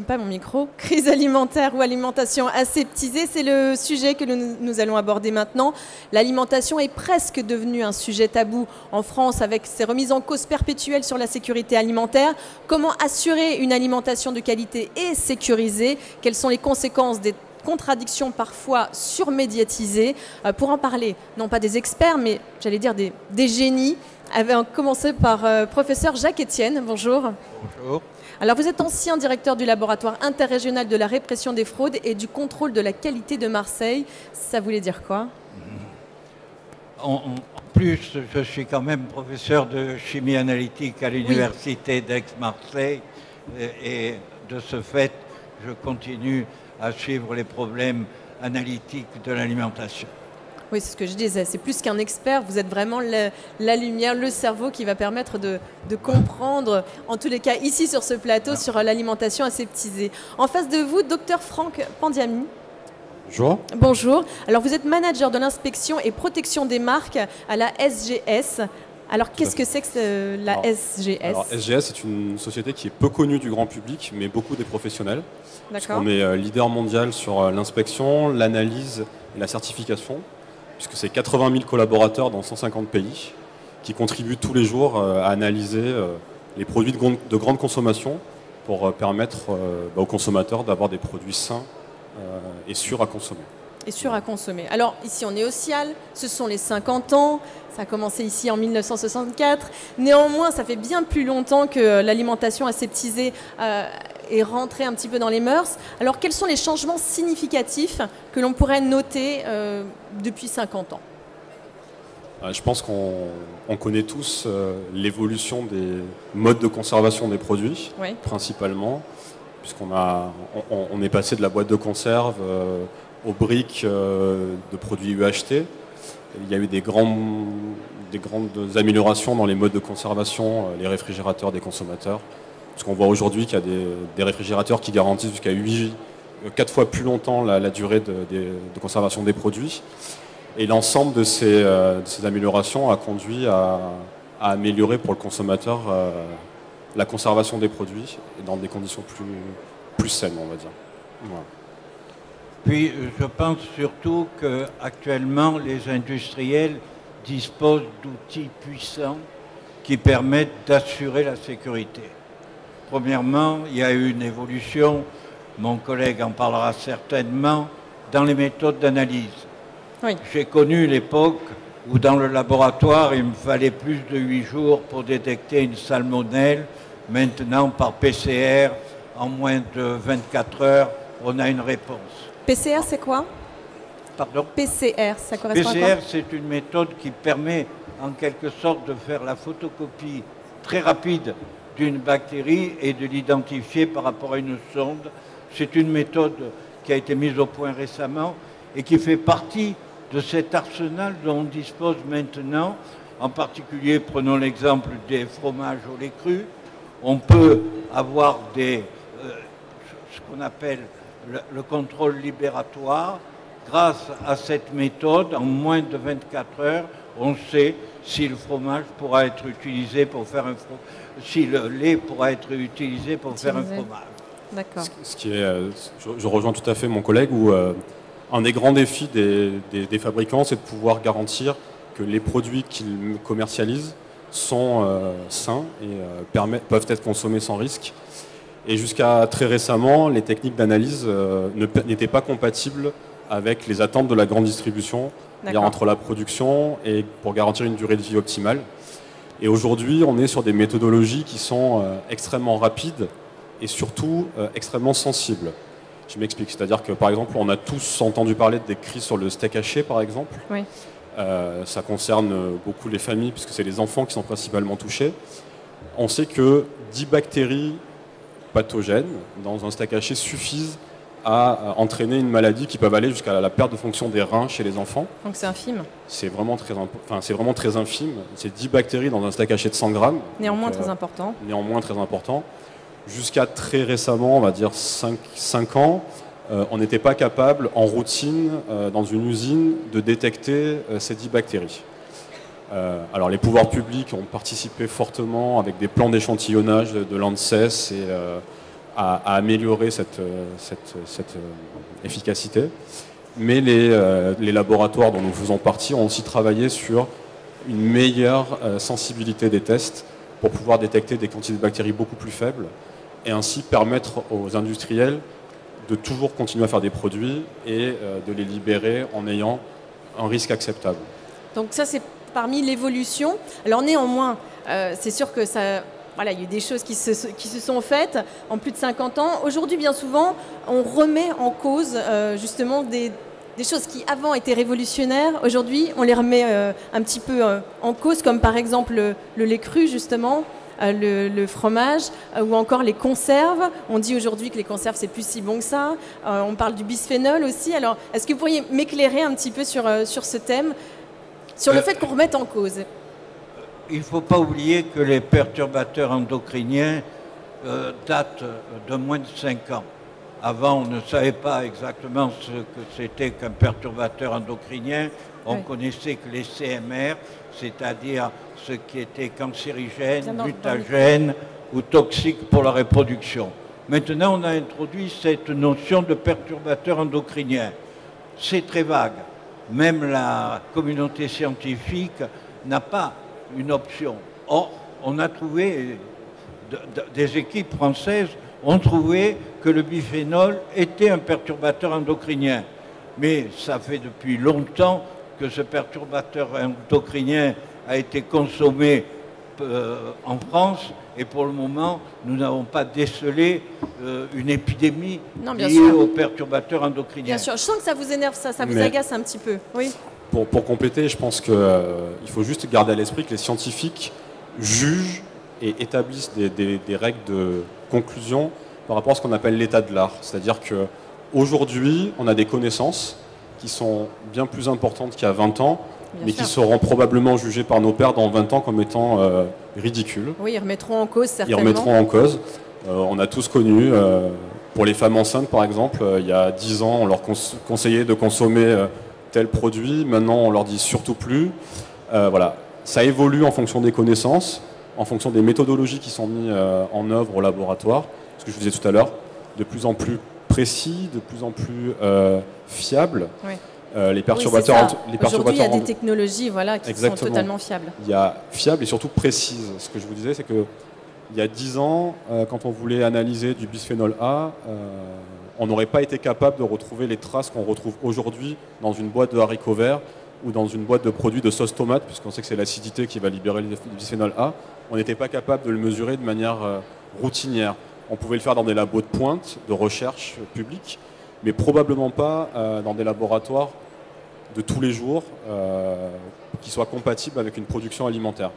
n'allume pas mon micro. Crise alimentaire ou alimentation aseptisée, c'est le sujet que nous allons aborder maintenant. L'alimentation est presque devenue un sujet tabou en France avec ses remises en cause perpétuelles sur la sécurité alimentaire. Comment assurer une alimentation de qualité et sécurisée? Quelles sont les conséquences des contradictions parfois surmédiatisées? Pour en parler, non pas des experts, mais j'allais dire des génies. On commencer par professeur Jacques Etienne. Bonjour. Bonjour. Alors vous êtes ancien directeur du laboratoire interrégional de la répression des fraudes et du contrôle de la qualité de Marseille. Ça voulait dire quoi? En plus, je suis quand même professeur de chimie analytique à l'université d'Aix-Marseille et de ce fait, je continue à suivre les problèmes analytiques de l'alimentation. Oui, c'est ce que je disais. C'est plus qu'un expert. Vous êtes vraiment la lumière, le cerveau qui va permettre de comprendre, en tous les cas, ici sur ce plateau, sur l'alimentation aseptisée. En face de vous, docteur Franck Pandiami. Bonjour. Bonjour. Alors, vous êtes manager de l'inspection et protection des marques à la SGS. Alors, qu'est-ce que c'est que la SGS? Alors, SGS, c'est une société qui est peu connue du grand public, mais beaucoup des professionnels. D'accord. On est leader mondial sur l'inspection, l'analyse et la certification, puisque c'est 80 000 collaborateurs dans 150 pays qui contribuent tous les jours à analyser les produits de grande consommation pour permettre aux consommateurs d'avoir des produits sains et sûrs à consommer. Et sûr à consommer. Alors ici on est au Cial, ce sont les 50 ans, ça a commencé ici en 1964. Néanmoins, ça fait bien plus longtemps que l'alimentation aseptisée est rentrée un petit peu dans les mœurs. Alors quels sont les changements significatifs que l'on pourrait noter depuis 50 ans? Je pense qu'on connaît tous l'évolution des modes de conservation des produits, oui, principalement, puisqu'on est passé de la boîte de conserve aux briques de produits UHT. Il y a eu des grandes améliorations dans les modes de conservation, les réfrigérateurs des consommateurs. Parce qu'on voit aujourd'hui qu'il y a des réfrigérateurs qui garantissent jusqu'à 4 fois plus longtemps la durée de conservation des produits. Et l'ensemble de ces améliorations a conduit à améliorer pour le consommateur la conservation des produits et dans des conditions plus saines, on va dire. Voilà. Puis je pense surtout qu'actuellement les industriels disposent d'outils puissants qui permettent d'assurer la sécurité. Premièrement, il y a eu une évolution, mon collègue en parlera certainement, dans les méthodes d'analyse. oui. J'ai connu l'époque où dans le laboratoire, il me fallait plus de 8 jours pour détecter une salmonelle. Maintenant, par PCR, en moins de 24 heures, on a une réponse. PCR, c'est quoi? Pardon? PCR, ça correspond à PCR, quoi? c'est une méthode qui permet en quelque sorte de faire la photocopie très rapide d'une bactérie et de l'identifier par rapport à une sonde. C'est une méthode qui a été mise au point récemment et qui fait partie de cet arsenal dont on dispose maintenant. En particulier, prenons l'exemple des fromages au lait cru. On peut avoir ce qu'on appelle le contrôle libératoire. Grâce à cette méthode, en moins de 24 heures, on sait si le fromage pourra être utilisé pour faire si le lait pourra être utilisé pour faire un fromage. D'accord. Je rejoins tout à fait mon collègue où un des grands défis des fabricants, c'est de pouvoir garantir que les produits qu'ils commercialisent sont sains et peuvent être consommés sans risque. Et jusqu'à très récemment, les techniques d'analyse n'étaient pas compatibles avec les attentes de la grande distribution, c'est-à-dire entre la production et pour garantir une durée de vie optimale. Et aujourd'hui, on est sur des méthodologies qui sont extrêmement rapides et surtout extrêmement sensibles. Je m'explique, c'est-à-dire que par exemple, on a tous entendu parler des crises sur le steak haché, par exemple. Oui. Ça concerne beaucoup les familles puisque c'est les enfants qui sont principalement touchés. On sait que 10 bactéries pathogènes dans un steak haché suffisent à entraîner une maladie qui peut aller jusqu'à la perte de fonction des reins chez les enfants. Donc c'est infime. C'est vraiment très infime. C'est 10 bactéries dans un steak haché de 100 grammes. Néanmoins très important. Néanmoins très important. Jusqu'à très récemment, on va dire 5 ans, on n'était pas capable en routine, dans une usine, de détecter ces 10 bactéries. Alors les pouvoirs publics ont participé fortement avec des plans d'échantillonnage de l'ANSES et à améliorer cette efficacité. Mais les laboratoires dont nous faisons partie ont aussi travaillé sur une meilleure sensibilité des tests pour pouvoir détecter des quantités de bactéries beaucoup plus faibles et ainsi permettre aux industriels de toujours continuer à faire des produits et de les libérer en ayant un risque acceptable. Donc ça, c'est parmi l'évolution. Alors néanmoins, c'est sûr que ça... Voilà, il y a eu des choses qui se sont faites en plus de 50 ans. Aujourd'hui, bien souvent, on remet en cause justement des choses qui avant étaient révolutionnaires. Aujourd'hui, on les remet un petit peu en cause, comme par exemple le lait cru, justement, le fromage, ou encore les conserves. On dit aujourd'hui que les conserves, c'est plus si bon que ça. On parle du bisphénol aussi. Alors, est-ce que vous pourriez m'éclairer un petit peu sur ce thème, sur le fait qu'on remette en cause ? Il ne faut pas oublier que les perturbateurs endocriniens datent de moins de 5 ans. Avant, on ne savait pas exactement ce que c'était qu'un perturbateur endocrinien. On connaissait que les CMR, c'est-à-dire ce qui était cancérigène, mutagène ou toxique pour la reproduction. Maintenant, on a introduit cette notion de perturbateur endocrinien. C'est très vague. Même la communauté scientifique n'a pas une option. Or, on a trouvé, des équipes françaises ont trouvé que le biphénol était un perturbateur endocrinien. Mais ça fait depuis longtemps que ce perturbateur endocrinien a été consommé en France et pour le moment, nous n'avons pas décelé une épidémie liée aux perturbateurs endocriniens. Bien sûr, je sens que ça vous énerve, ça vous agace un petit peu. Oui. Pour compléter, je pense qu'il faut juste garder à l'esprit que les scientifiques jugent et établissent des règles de conclusion par rapport à ce qu'on appelle l'état de l'art. C'est-à-dire qu'aujourd'hui, on a des connaissances qui sont bien plus importantes qu'il y a 20 ans, mais qui seront probablement jugées par nos pairs dans 20 ans comme étant ridicules. Oui, ils remettront en cause certainement. Ils remettront en cause. On a tous connu, pour les femmes enceintes par exemple, il y a 10 ans, on leur conseillait de consommer tel produit, maintenant on leur dit surtout plus. Voilà. Ça évolue en fonction des connaissances, en fonction des méthodologies qui sont mises en œuvre au laboratoire, ce que je vous disais tout à l'heure, de plus en plus précis, de plus en plus fiables. Oui. Les perturbateurs, aujourd'hui, il y a des technologies qui sont totalement fiables. Il y a fiables et surtout précises. Ce que je vous disais, c'est que il y a 10 ans, quand on voulait analyser du bisphénol A, on n'aurait pas été capable de retrouver les traces qu'on retrouve aujourd'hui dans une boîte de haricots verts ou dans une boîte de produits de sauce tomate, puisqu'on sait que c'est l'acidité qui va libérer le bisphénol A. On n'était pas capable de le mesurer de manière routinière. On pouvait le faire dans des labos de pointe, de recherche publique, mais probablement pas dans des laboratoires de tous les jours qui soient compatibles avec une production alimentaire.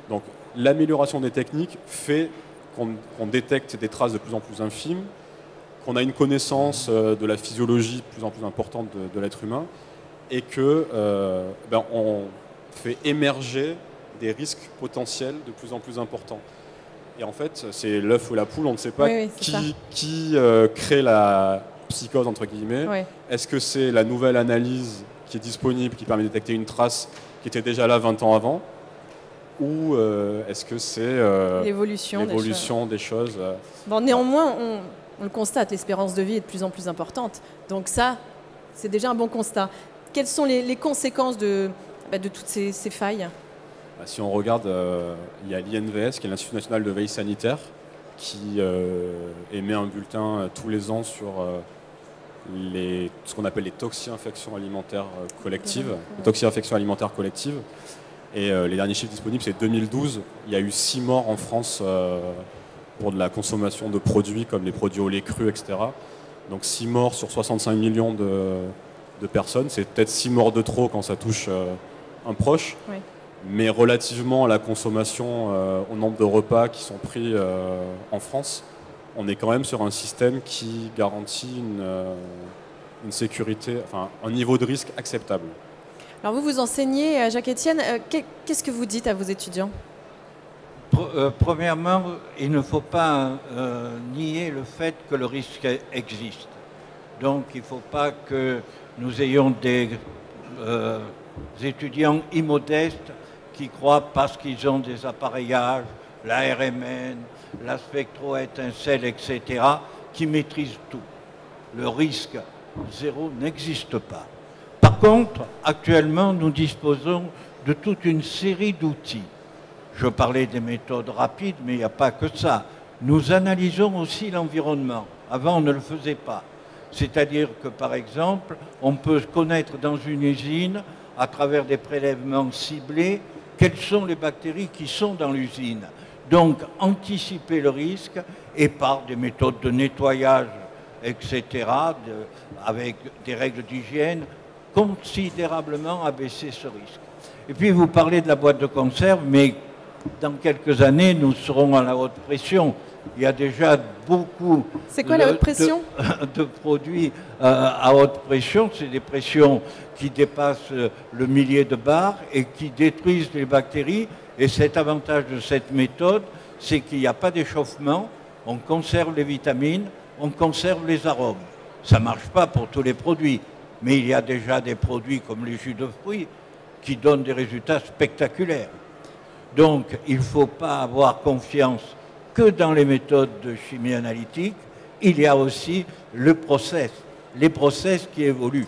Donc l'amélioration des techniques fait qu'on détecte des traces de plus en plus infimes, qu'on a une connaissance de la physiologie de plus en plus importante de l'être humain et que on fait émerger des risques potentiels de plus en plus importants. Et en fait, c'est l'œuf ou la poule, on ne sait pas qui crée la psychose, entre guillemets. Oui. Est-ce que c'est la nouvelle analyse qui est disponible, qui permet de détecter une trace qui était déjà là 20 ans avant, ou est-ce que c'est l'évolution des choses Bon, néanmoins, on le constate, l'espérance de vie est de plus en plus importante. Donc ça, c'est déjà un bon constat. Quelles sont les conséquences de toutes ces failles ? Si on regarde, il y a l'INVS, qui est l'Institut national de veille sanitaire, qui émet un bulletin tous les ans sur ce qu'on appelle les toxi-infections alimentaires collectives. Les toxi-infections alimentaires collectives. Et les derniers chiffres disponibles, c'est 2012. Il y a eu 6 morts en France pour de la consommation de produits comme les produits au lait cru, etc. Donc 6 morts sur 65 millions de personnes. C'est peut-être 6 morts de trop quand ça touche un proche. Oui. Mais relativement à la consommation, au nombre de repas qui sont pris en France, on est quand même sur un système qui garantit une sécurité, enfin un niveau de risque acceptable. Alors vous enseignez, Jacques-Étienne, qu'est-ce que vous dites à vos étudiants ? Premièrement, il ne faut pas nier le fait que le risque existe. Donc il ne faut pas que nous ayons des étudiants immodestes qui croient parce qu'ils ont des appareillages, la RMN, la spectro-étincelle, etc., qui maîtrisent tout. Le risque zéro n'existe pas. Par contre, actuellement, nous disposons de toute une série d'outils. Je parlais des méthodes rapides, mais il n'y a pas que ça. Nous analysons aussi l'environnement. Avant, on ne le faisait pas. C'est-à-dire que, par exemple, on peut connaître dans une usine, à travers des prélèvements ciblés, quelles sont les bactéries qui sont dans l'usine. Donc, anticiper le risque et par des méthodes de nettoyage, etc., avec des règles d'hygiène, considérablement abaisser ce risque. Et puis, vous parlez de la boîte de conserve, mais dans quelques années, nous serons à la haute pression. Il y a déjà beaucoup C'est quoi la haute pression de produits à haute pression. C'est des pressions qui dépassent le millier de bars et qui détruisent les bactéries. Et cet avantage de cette méthode, c'est qu'il n'y a pas d'échauffement, on conserve les vitamines, on conserve les arômes. Ça ne marche pas pour tous les produits, mais il y a déjà des produits comme les jus de fruits qui donnent des résultats spectaculaires. Donc, il ne faut pas avoir confiance que dans les méthodes de chimie analytique. Il y a aussi le process, les process qui évoluent.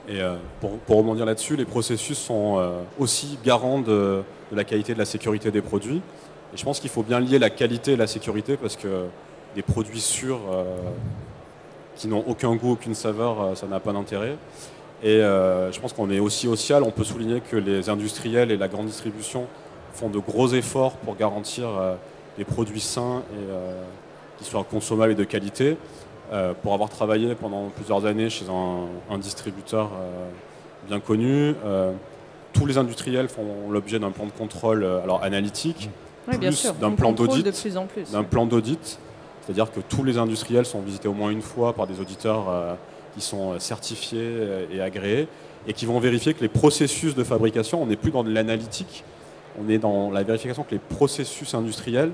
Et pour rebondir là-dessus, les processus sont aussi garants de la qualité et de la sécurité des produits. Et je pense qu'il faut bien lier la qualité et la sécurité parce que des produits sûrs qui n'ont aucun goût, aucune saveur, ça n'a pas d'intérêt. Et je pense qu'on est aussi social. On peut souligner que les industriels et la grande distribution font de gros efforts pour garantir des produits sains et qui soient consommables et de qualité. Pour avoir travaillé pendant plusieurs années chez un distributeur bien connu, tous les industriels font l'objet d'un plan de contrôle analytique, oui, plus d'un plan d'audit. D'un plan d'audit, c'est-à-dire que tous les industriels sont visités au moins une fois par des auditeurs qui sont certifiés et agréés et qui vont vérifier que les processus de fabrication, on n'est plus dans de l'analytique, on est dans la vérification que les processus industriels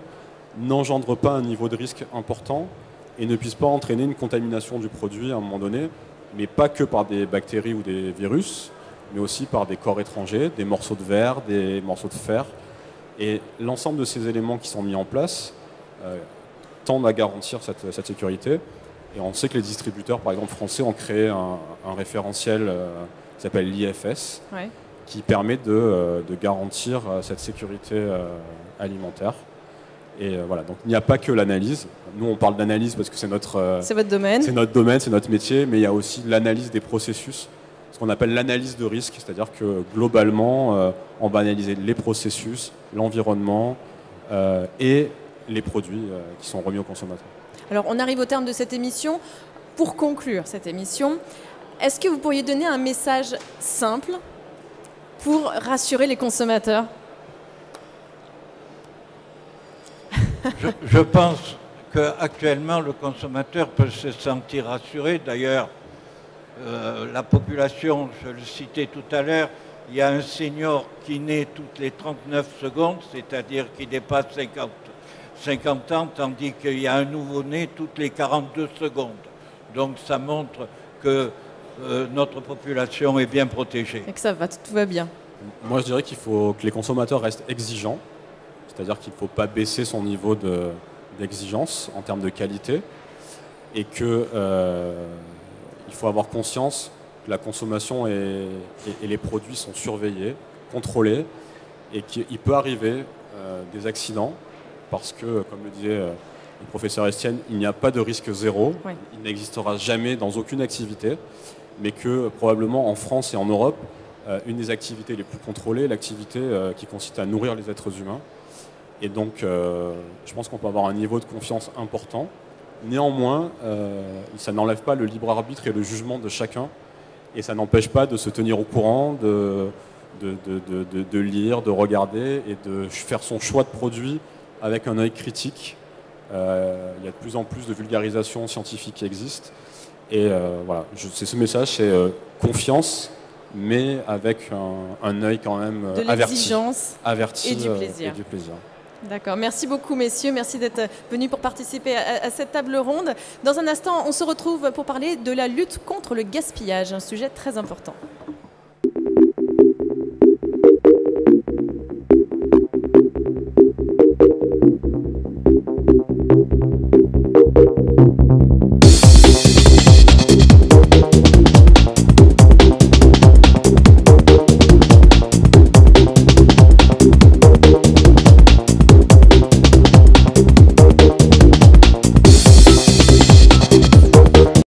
n'engendrent pas un niveau de risque important et ne puissent pas entraîner une contamination du produit à un moment donné, mais pas que par des bactéries ou des virus, mais aussi par des corps étrangers, des morceaux de verre, des morceaux de fer. Et l'ensemble de ces éléments qui sont mis en place tendent à garantir cette sécurité. Et on sait que les distributeurs, par exemple français, ont créé un référentiel qui s'appelle l'IFS, ouais, qui permet de garantir cette sécurité alimentaire. Et voilà, donc il n'y a pas que l'analyse. Nous, on parle d'analyse parce que c'est votre domaine. C'est notre domaine, c'est notre métier, mais il y a aussi l'analyse des processus, ce qu'on appelle l'analyse de risque, c'est-à-dire que globalement, on va analyser les processus, l'environnement et les produits qui sont remis aux consommateurs. Alors, on arrive au terme de cette émission. Pour conclure cette émission, est-ce que vous pourriez donner un message simple pour rassurer les consommateurs ? Je pense qu'actuellement, le consommateur peut se sentir rassuré. D'ailleurs, la population, je le citais tout à l'heure, il y a un senior qui naît toutes les 39 secondes, c'est-à-dire qui dépasse 50 ans, tandis qu'il y a un nouveau-né toutes les 42 secondes. Donc ça montre que notre population est bien protégée. Et que ça va, tout va bien. Moi, je dirais qu'il faut que les consommateurs restent exigeants, c'est-à-dire qu'il ne faut pas baisser son niveau d'exigence en termes de qualité et qu'il faut avoir conscience que la consommation et les produits sont surveillés, contrôlés et qu'il peut arriver des accidents parce que, comme le disait le professeur Estienne, il n'y a pas de risque zéro, oui. Il n'existera jamais dans aucune activité, mais que probablement en France et en Europe, une des activités les plus contrôlées est l'activité qui consiste à nourrir les êtres humains. Et donc, je pense qu'on peut avoir un niveau de confiance important. Néanmoins, ça n'enlève pas le libre arbitre et le jugement de chacun. Et ça n'empêche pas de se tenir au courant, de lire, de regarder et de faire son choix de produit avec un œil critique. Il y a de plus en plus de vulgarisation scientifique qui existe. Et voilà, c'est ce message, c'est confiance, mais avec un œil quand même averti et du plaisir. D'accord. Merci beaucoup, messieurs. Merci d'être venus pour participer à cette table ronde. Dans un instant, on se retrouve pour parler de la lutte contre le gaspillage, un sujet très important.